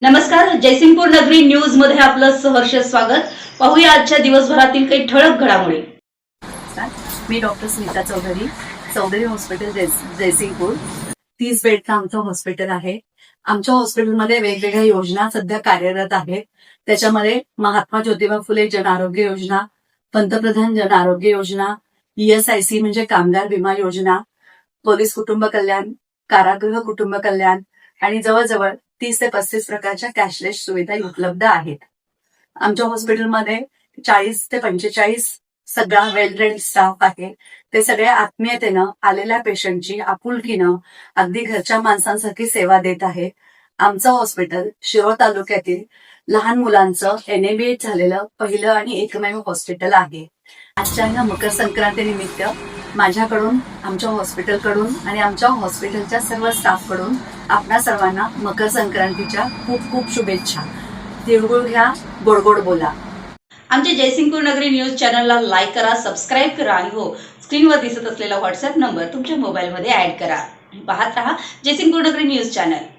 नमस्कार, जयसिंगपूर नगरी न्यूज मध्ये आपलं सहर्ष स्वागत. पाहूया आजच्या दिवसभरातील काही ठळक घडामोडी. मी डॉक्टर स्मिता चौधरी, चौधरी हॉस्पिटल जयसिंगपूर. 30 बेडचं आमचं हॉस्पिटल आहे. आमच्या हॉस्पिटलमध्ये वेगवेगळ्या योजना सध्या कार्यरत आहेत. त्याच्यामध्ये महात्मा ज्योतिबा फुले जन आरोग्य योजना, पंतप्रधान जन आरोग्य योजना, ESIC म्हणजे कामगार विमा योजना, पोलीस कुटुंब कल्याण, कारागृह कुटुंब कल्याण आणि जवळजवळ 30 ते 35 प्रकारच्या कॅशलेस सुविधा उपलब्ध आहेत. आमच्या हॉस्पिटलमध्ये 40 ते 45 सगळा वेल ट्रेन्ड स्टाफ आहे. ते सगळे आत्मीयतेनं आलेल्या पेशंटची आपुलकीनं अगदी घरच्या माणसांसारखी सेवा देत आहे. आमचं हॉस्पिटल शिरोळ तालुक्यातील लहान मुलांचं NABH झालेलं पहिलं आणि एकमेव हॉस्पिटल आहे. आजच्या मकर संक्रांती निमित्त माझ्याकडून, आमच्या हॉस्पिटलकडून आणि आमच्या हॉस्पिटलच्या सर्व स्टाफकडून आपणा सर्वांना मकर संक्रांतीच्या खूप खूप शुभेच्छा. तिळगुळ घ्या, गोड गोड बोला. आमच्या जयसिंगपूर नगरी न्यूज चॅनलला लाईक करा, सबस्क्राईब करा आणि हो, स्क्रीनवर दिसत असलेला व्हॉट्सअप नंबर तुमच्या मोबाईलमध्ये ऍड करा. पाहत रहा जयसिंगपूर नगरी न्यूज चॅनल.